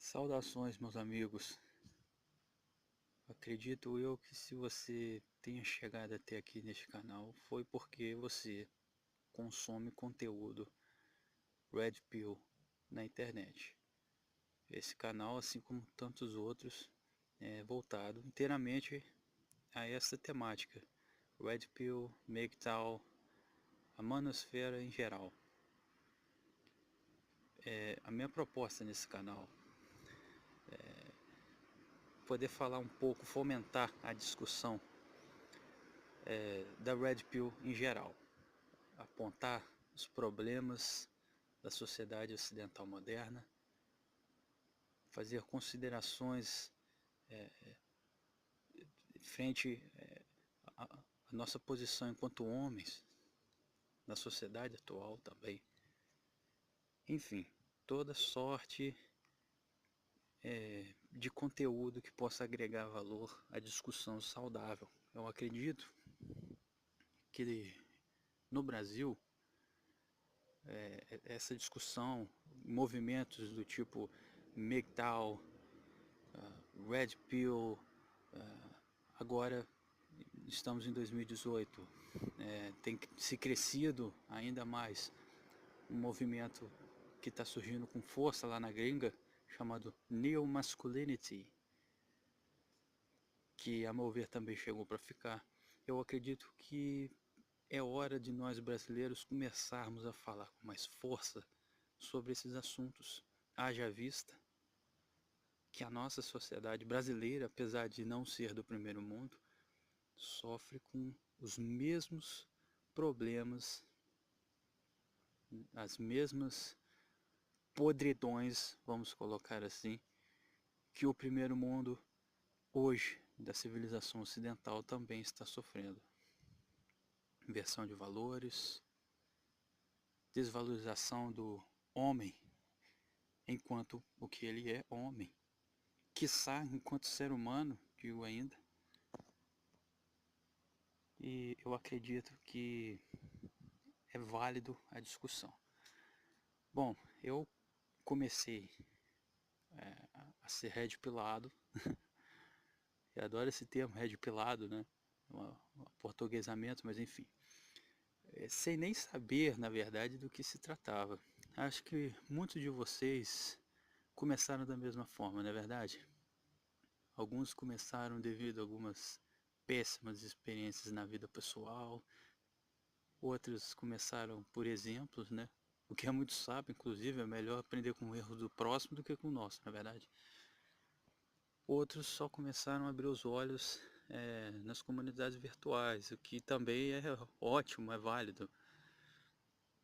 Saudações, meus amigos. Acredito eu que se você tenha chegado até aqui neste canal foi porque você consome conteúdo Red Pill na internet. Esse canal, assim como tantos outros, é voltado inteiramente a essa temática. Red Pill, MGTOW, a manosfera em geral. A minha proposta nesse canal poder falar um pouco, fomentar a discussão da Red Pill em geral, apontar os problemas da sociedade ocidental moderna, fazer considerações frente à nossa posição enquanto homens na sociedade atual também. Enfim, toda sorte de conteúdo que possa agregar valor à discussão saudável. Eu acredito que no Brasil essa discussão, movimentos do tipo MGTOW, Red Pill, agora estamos em 2018, tem se crescido ainda mais um movimento que está surgindo com força lá na gringa, chamado Neo Masculinity, que a meu ver também chegou para ficar. Eu acredito que é hora de nós brasileiros começarmos a falar com mais força sobre esses assuntos. Haja vista que a nossa sociedade brasileira, apesar de não ser do primeiro mundo, sofre com os mesmos problemas, as mesmas podridões, vamos colocar assim, que o primeiro mundo hoje da civilização ocidental também está sofrendo. Inversão de valores, desvalorização do homem enquanto o que ele é, homem, quiçá enquanto ser humano, digo ainda. E eu acredito que é válido a discussão. Bom, eu comecei a ser red pilado. Eu adoro esse termo, red pilado, né? Um aportuguesamento, mas enfim. Sem nem saber, na verdade, do que se tratava. Acho que muitos de vocês começaram da mesma forma, não é verdade? Alguns começaram devido a algumas péssimas experiências na vida pessoal, outros começaram por exemplos, né? O que é muito sábio, inclusive, é melhor aprender com o erro do próximo do que com o nosso, na verdade. Outros só começaram a abrir os olhos nas comunidades virtuais, o que também é ótimo, é válido.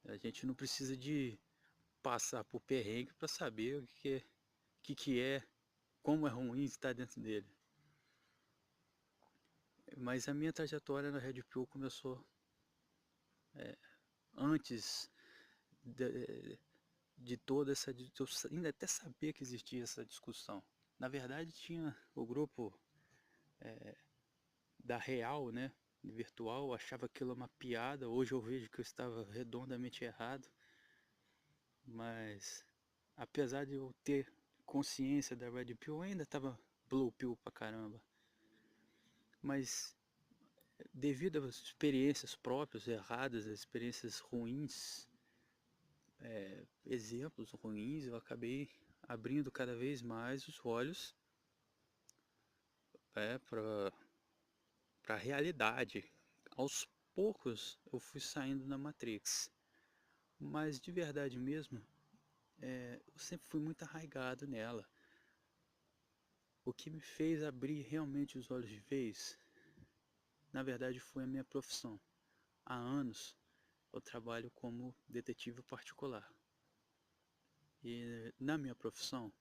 A gente não precisa de passar por perrengue para saber que é, como é ruim estar dentro dele. Mas a minha trajetória na Red Pill começou antes de toda essa... Eu ainda até sabia que existia essa discussão. Na verdade tinha o grupo da Real, né, virtual, achava aquilo uma piada. Hoje eu vejo que eu estava redondamente errado. Mas apesar de eu ter consciência da Red Pill, eu ainda estava Blue Pill pra caramba. Mas devido às experiências próprias erradas, às experiências ruins, exemplos ruins, eu acabei abrindo cada vez mais os olhos para a realidade. Aos poucos eu fui saindo da Matrix, mas de verdade mesmo, eu sempre fui muito arraigado nela. O que me fez abrir realmente os olhos de vez, na verdade, foi a minha profissão. Há anos eu trabalho como detetive particular. E na minha profissão,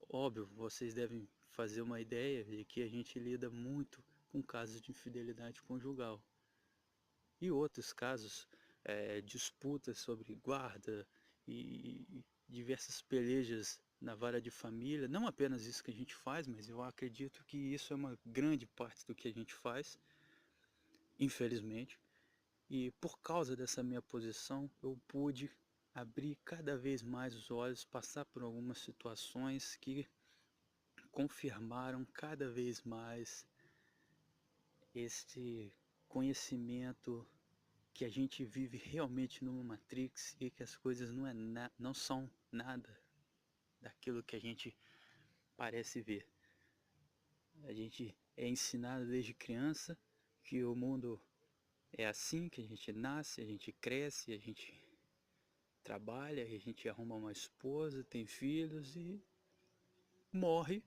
óbvio, vocês devem fazer uma ideia de que a gente lida muito com casos de infidelidade conjugal. E outros casos, disputas sobre guarda e diversas pelejas na vara de família. Não apenas isso que a gente faz, mas eu acredito que isso é uma grande parte do que a gente faz, infelizmente. E por causa dessa minha posição, eu pude abrir cada vez mais os olhos, passar por algumas situações que confirmaram cada vez mais este conhecimento que a gente vive realmente numa Matrix e que as coisas não são nada daquilo que a gente parece ver. A gente é ensinado desde criança que o mundo é assim, que a gente nasce, a gente cresce, a gente trabalha, a gente arruma uma esposa, tem filhos e morre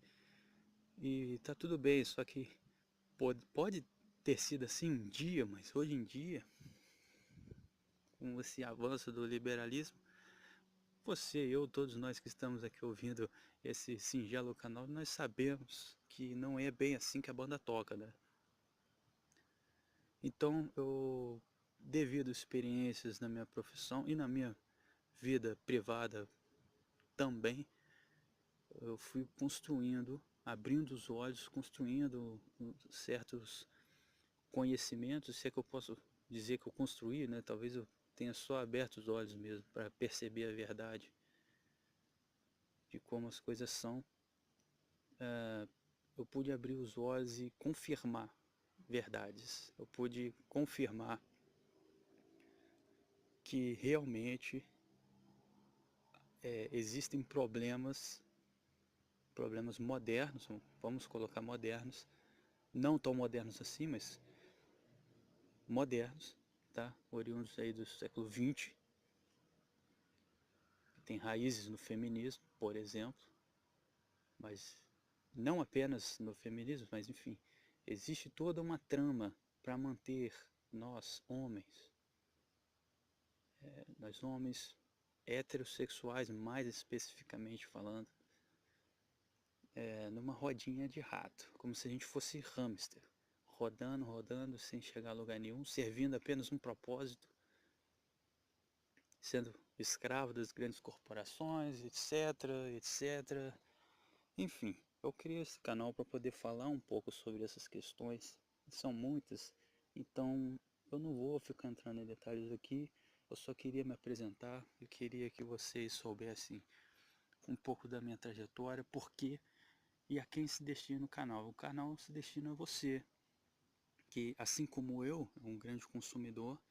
e tá tudo bem, só que pode ter sido assim um dia, mas hoje em dia, com esse avanço do liberalismo, você, eu, todos nós que estamos aqui ouvindo esse singelo canal, nós sabemos que não é bem assim que a banda toca, né? Então, eu, devido a experiências na minha profissão e na minha vida privada também, eu fui construindo, abrindo os olhos, construindo certos conhecimentos, se é que eu posso dizer que eu construí, né? Talvez eu tenha só aberto os olhos mesmo para perceber a verdade de como as coisas são. Eu pude abrir os olhos e confirmar verdades. Eu pude confirmar que realmente existem problemas modernos, vamos colocar modernos, não tão modernos assim, mas modernos, tá? Oriundos aí do século XX, tem raízes no feminismo, por exemplo, mas não apenas no feminismo, mas enfim, existe toda uma trama para manter nós homens heterossexuais, mais especificamente falando, numa rodinha de rato, como se a gente fosse hamster, rodando, rodando, sem chegar a lugar nenhum, servindo apenas um propósito, sendo escravo das grandes corporações, etc, etc. Enfim, eu criei esse canal para poder falar um pouco sobre essas questões, são muitas, então eu não vou ficar entrando em detalhes aqui, eu só queria me apresentar, eu queria que vocês soubessem um pouco da minha trajetória, por quê e a quem se destina o canal. O canal se destina a você, que assim como eu, é um grande consumidor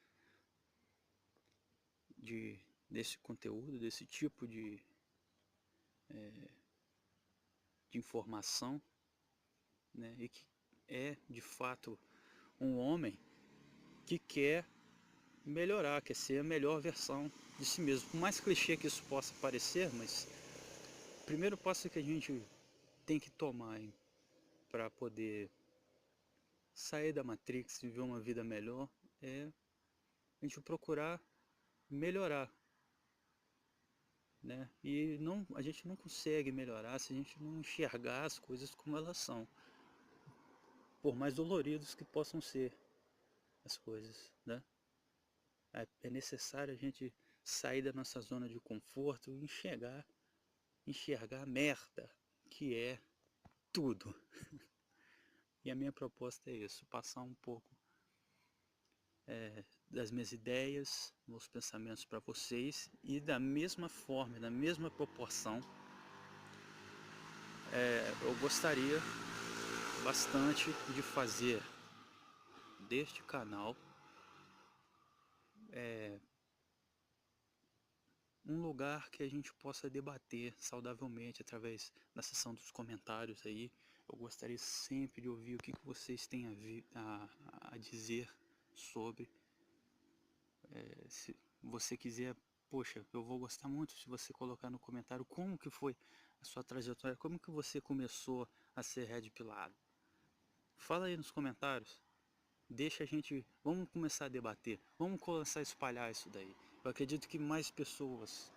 desse conteúdo, desse tipo de informação, né, e que é de fato um homem que quer melhorar, quer ser a melhor versão de si mesmo. Por mais clichê que isso possa parecer, mas o primeiro passo que a gente tem que tomar para poder sair da Matrix e viver uma vida melhor é a gente procurar melhorar, né? E não, a gente não consegue melhorar se a gente não enxergar as coisas como elas são, por mais doloridos que possam ser as coisas, né? É necessário a gente sair da nossa zona de conforto e enxergar a merda que é tudo. E a minha proposta é isso, passar um pouco das minhas ideias, meus pensamentos para vocês e da mesma forma, da mesma proporção, eu gostaria bastante de fazer deste canal um lugar que a gente possa debater saudavelmente através da seção dos comentários aí. Eu gostaria sempre de ouvir o que vocês têm a dizer sobre. Se você quiser, poxa, eu vou gostar muito se você colocar no comentário como que foi a sua trajetória, como que você começou a ser red pilado. Fala aí nos comentários. Deixa a gente, vamos começar a debater, vamos começar a espalhar isso daí. Eu acredito que mais pessoas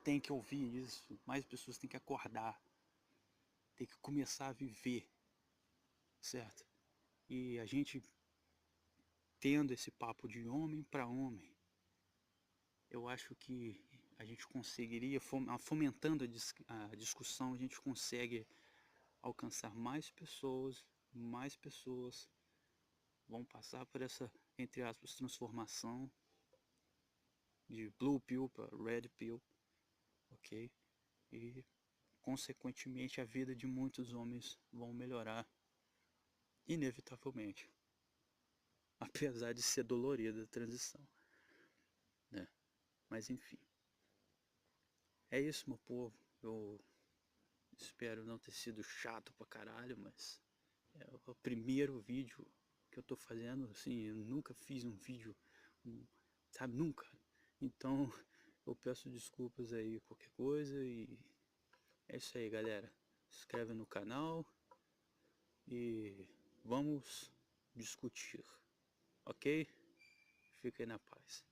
têm que ouvir isso, mais pessoas têm que acordar, têm que começar a viver, certo? E a gente tendo esse papo de homem para homem, eu acho que a gente conseguiria, fomentando a discussão, a gente consegue alcançar mais pessoas vão passar por essa, entre aspas, transformação de Blue Pill para Red Pill, ok? E consequentemente a vida de muitos homens vão melhorar inevitavelmente, apesar de ser dolorida a transição, né? Mas enfim, é isso, meu povo. Eu espero não ter sido chato pra caralho, mas é o primeiro vídeo que eu tô fazendo, assim, eu nunca fiz um vídeo, sabe, nunca. Então eu peço desculpas aí qualquer coisa e é isso aí, galera. Se inscreve no canal e vamos discutir, ok? Fiquem na paz.